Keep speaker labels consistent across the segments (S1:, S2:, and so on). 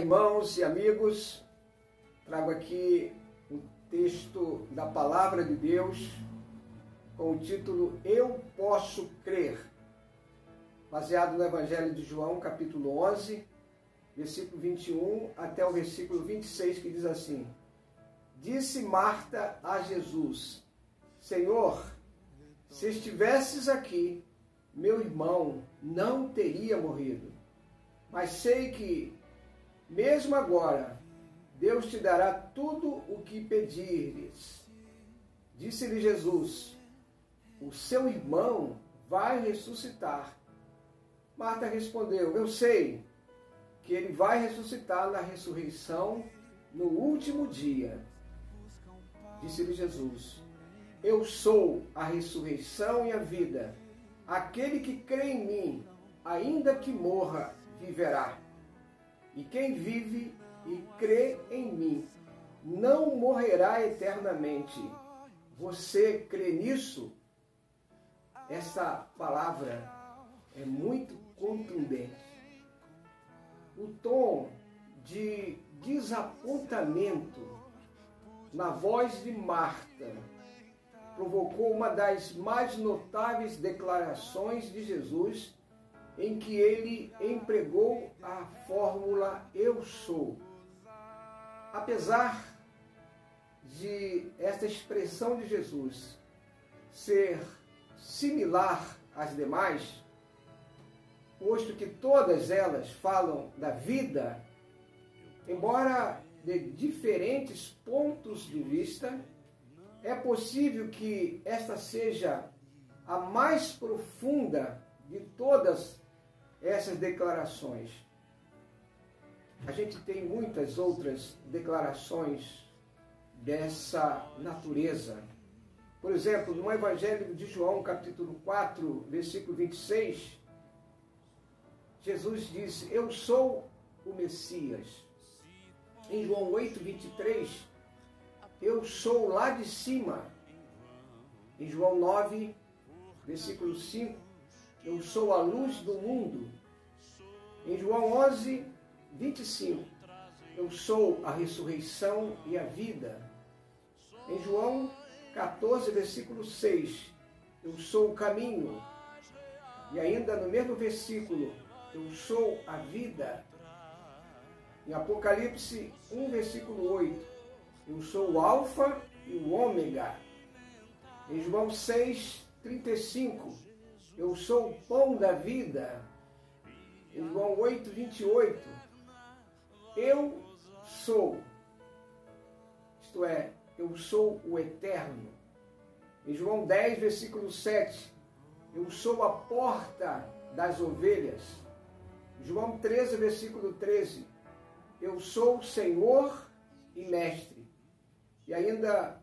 S1: irmãos e amigos, trago aqui um texto da Palavra de Deus com o título Eu Posso Crer, baseado no Evangelho de João, capítulo 11, versículo 21 até o versículo 26, que diz assim: Disse Marta a Jesus: Senhor, se estivesses aqui, meu irmão não teria morrido. Mas sei que, mesmo agora, Deus te dará tudo o que pedires. Disse-lhe Jesus: O seu irmão vai ressuscitar. Marta respondeu: Eu sei que ele vai ressuscitar na ressurreição no último dia. Disse-lhe Jesus: Eu sou a ressurreição e a vida. Aquele que crê em mim, ainda que morra, viverá. E quem vive e crê em mim, não morrerá eternamente. Você crê nisso? Essa palavra é muito contundente. O tom de desapontamento na voz de Marta provocou uma das mais notáveis declarações de Jesus, em que ele empregou a fórmula eu sou. Apesar de esta expressão de Jesus ser similar às demais, posto que todas elas falam da vida, embora de diferentes pontos de vista, é possível que esta seja a mais profunda de todas essas declarações. A gente tem muitas outras declarações dessa natureza. Por exemplo, no Evangelho de João, capítulo 4, versículo 26, Jesus disse: Eu sou o Messias. Em João 8, 23, eu sou lá de cima. Em João 9, versículo 5, eu sou a luz do mundo. Em João 11, 25, eu sou a ressurreição e a vida. Em João 14, versículo 6, eu sou o caminho. E ainda no mesmo versículo, eu sou a vida. Em Apocalipse 1, versículo 8, eu sou o Alfa e o Ômega. Em João 6, 35, eu sou o pão da vida. Em João 8, 28, eu sou. Isto é, eu sou o eterno. Em João 10, versículo 7, eu sou a porta das ovelhas. João 13, versículo 13, eu sou o Senhor e Mestre. E ainda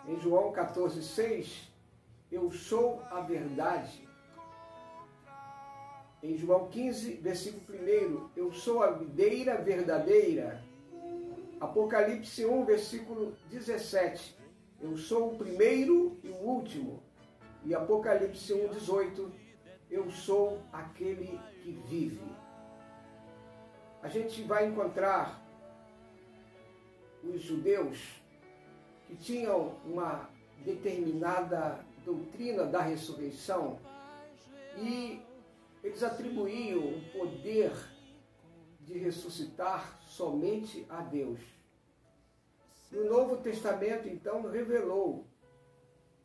S1: em João 14, 6, eu sou a verdade. Em João 15, versículo 1, eu sou a videira verdadeira. Apocalipse 1, versículo 17, eu sou o primeiro e o último. E Apocalipse 1, 18, eu sou aquele que vive. A gente vai encontrar os judeus que tinham uma determinada doutrina da ressurreição e eles atribuíam o poder de ressuscitar somente a Deus. E o Novo Testamento, então, revelou,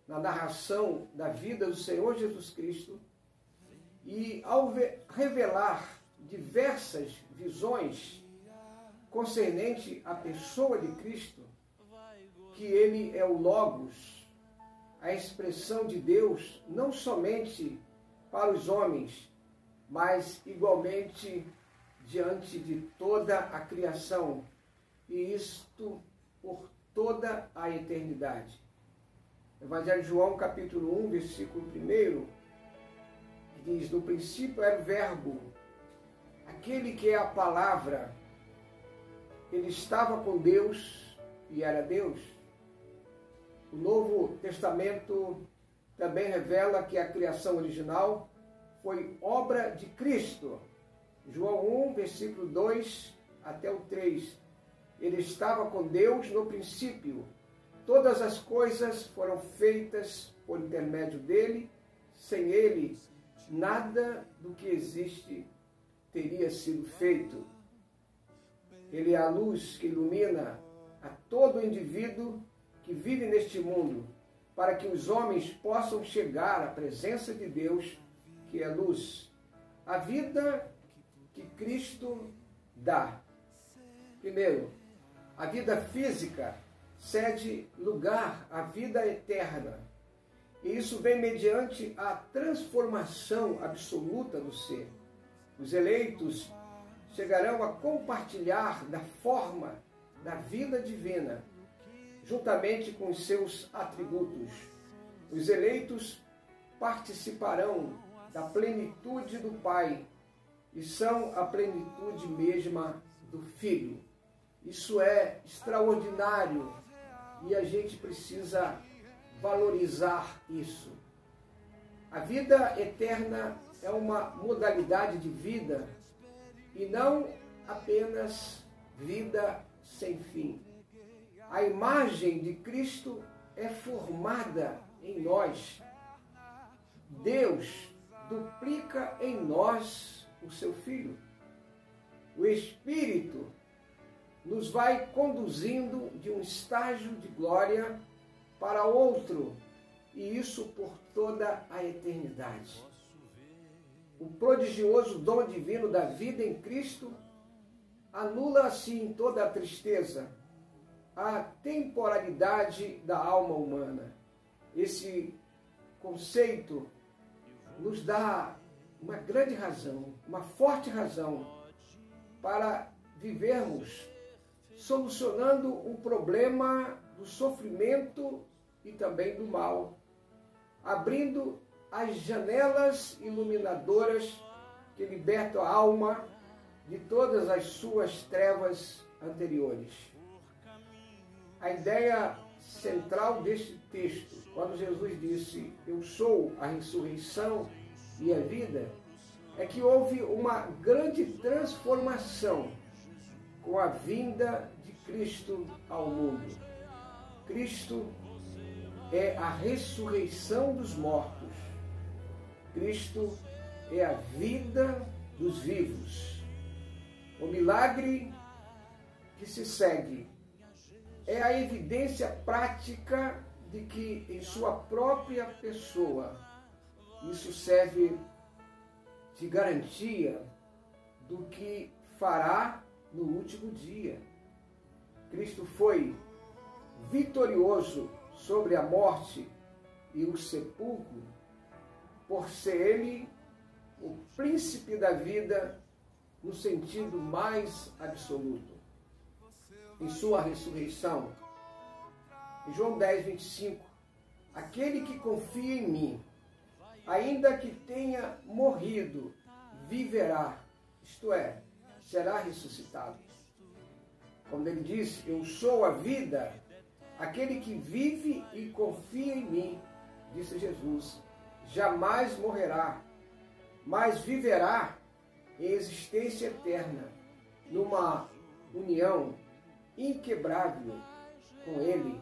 S1: na narração da vida do Senhor Jesus Cristo, e ao revelar diversas visões concernente à pessoa de Cristo, que ele é o Logos, a expressão de Deus, não somente para os homens, mas igualmente diante de toda a criação, e isto por toda a eternidade. Evangelho de João, capítulo 1, versículo 1, diz: No princípio era o Verbo, aquele que é a palavra, ele estava com Deus e era Deus. O Novo Testamento também revela que a criação original foi obra de Cristo. João 1, versículo 2, até o 3. Ele estava com Deus no princípio. Todas as coisas foram feitas por intermédio dele. Sem ele, nada do que existe teria sido feito. Ele é a luz que ilumina a todo indivíduo que vive neste mundo, para que os homens possam chegar à presença de Deus, que é luz. A vida que Cristo dá. Primeiro, a vida física cede lugar à vida eterna. E isso vem mediante a transformação absoluta do ser. Os eleitos chegarão a compartilhar da forma da vida divina, juntamente com os seus atributos. Os eleitos participarão da plenitude do Pai e são a plenitude mesma do Filho. Isso é extraordinário e a gente precisa valorizar isso. A vida eterna é uma modalidade de vida e não apenas vida sem fim. A imagem de Cristo é formada em nós. Deus duplica em nós o seu Filho. O Espírito nos vai conduzindo de um estágio de glória para outro, e isso por toda a eternidade. O prodigioso dom divino da vida em Cristo anula assim toda a tristeza, a temporalidade da alma humana. Esse conceito nos dá uma grande razão, uma forte razão para vivermos solucionando o problema do sofrimento e também do mal, abrindo as janelas iluminadoras que libertam a alma de todas as suas trevas anteriores. A ideia central deste texto, quando Jesus disse, eu sou a ressurreição e a vida, é que houve uma grande transformação com a vinda de Cristo ao mundo. Cristo é a ressurreição dos mortos. Cristo é a vida dos vivos. O milagre que se segue é a evidência prática de que em sua própria pessoa isso serve de garantia do que fará no último dia. Cristo foi vitorioso sobre a morte e o sepulcro, por ser ele o príncipe da vida no sentido mais absoluto. Em sua ressurreição, em João 10, 25, aquele que confia em mim, ainda que tenha morrido, viverá, isto é, será ressuscitado. Quando ele diz, eu sou a vida, aquele que vive e confia em mim, disse Jesus, jamais morrerá, mas viverá em existência eterna, numa união inquebrável com ele,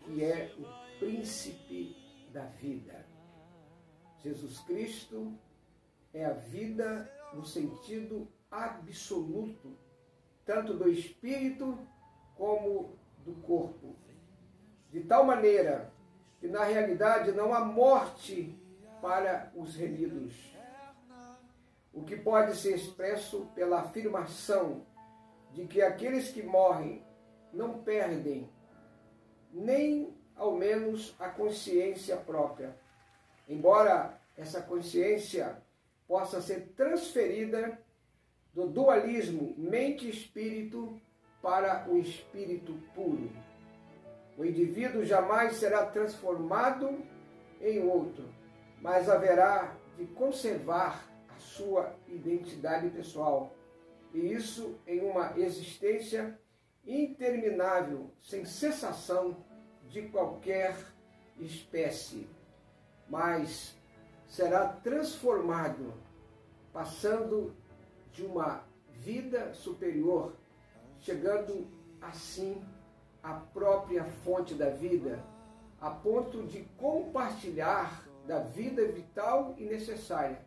S1: que é o príncipe da vida. Jesus Cristo é a vida no sentido absoluto, tanto do espírito como do corpo. De tal maneira que na realidade não há morte para os remidos. O que pode ser expresso pela afirmação de que aqueles que morrem não perdem nem ao menos a consciência própria, embora essa consciência possa ser transferida do dualismo mente-espírito para o espírito puro. O indivíduo jamais será transformado em outro, mas haverá de conservar a sua identidade pessoal, e isso em uma existência interminável, sem cessação de qualquer espécie, mas será transformado, passando de uma vida superior, chegando assim à própria fonte da vida, a ponto de compartilhar da vida vital e necessária.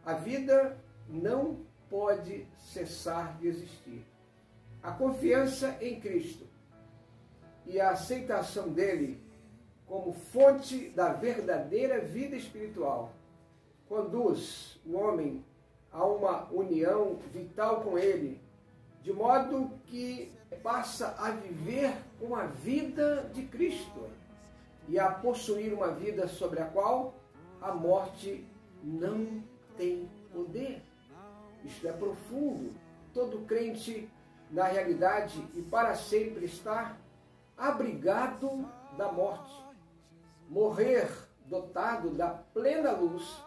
S1: A vida não pode cessar de existir. A confiança em Cristo e a aceitação dele como fonte da verdadeira vida espiritual conduz o homem a uma união vital com ele, de modo que passa a viver com a vida de Cristo e a possuir uma vida sobre a qual a morte não tem poder. Isto é profundo. Todo crente, na realidade e para sempre, está abrigado da morte. Morrer dotado da plena luz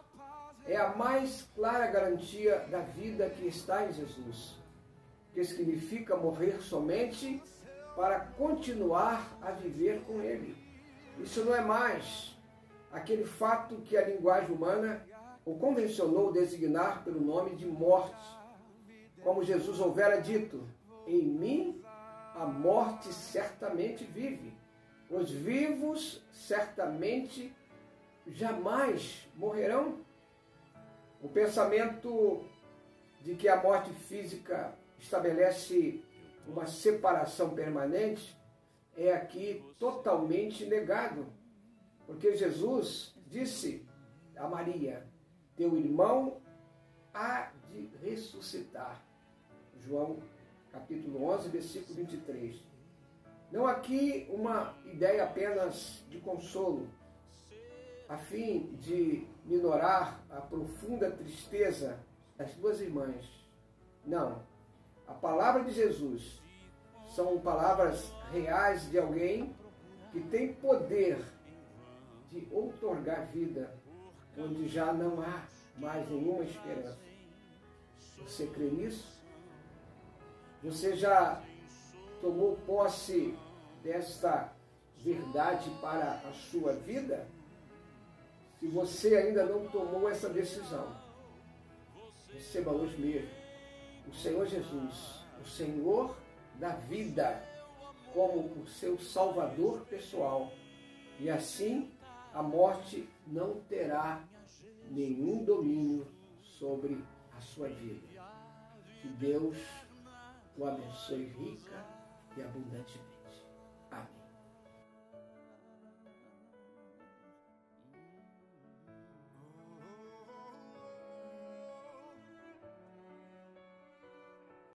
S1: é a mais clara garantia da vida que está em Jesus, que significa morrer somente para continuar a viver com Ele. Isso não é mais aquele fato que a linguagem humana o convencionou designar pelo nome de morte. Como Jesus houvera dito, em mim a morte certamente vive. Os vivos certamente jamais morrerão. O pensamento de que a morte física estabelece uma separação permanente é aqui totalmente negado, porque Jesus disse a Maria: teu irmão há de ressuscitar. João capítulo 11, versículo 23. Não aqui uma ideia apenas de consolo, a fim de minorar a profunda tristeza das duas irmãs. Não. A palavra de Jesus são palavras reais de alguém que tem poder de outorgar vida onde já não há mais nenhuma esperança. Você crê nisso? Você já tomou posse desta verdade para a sua vida? Se você ainda não tomou essa decisão, receba hoje mesmo o Senhor Jesus, o Senhor da vida, como o seu Salvador pessoal. E assim a morte não terá nenhum domínio sobre a sua vida. Que Deus o abençoe rica e abundantemente.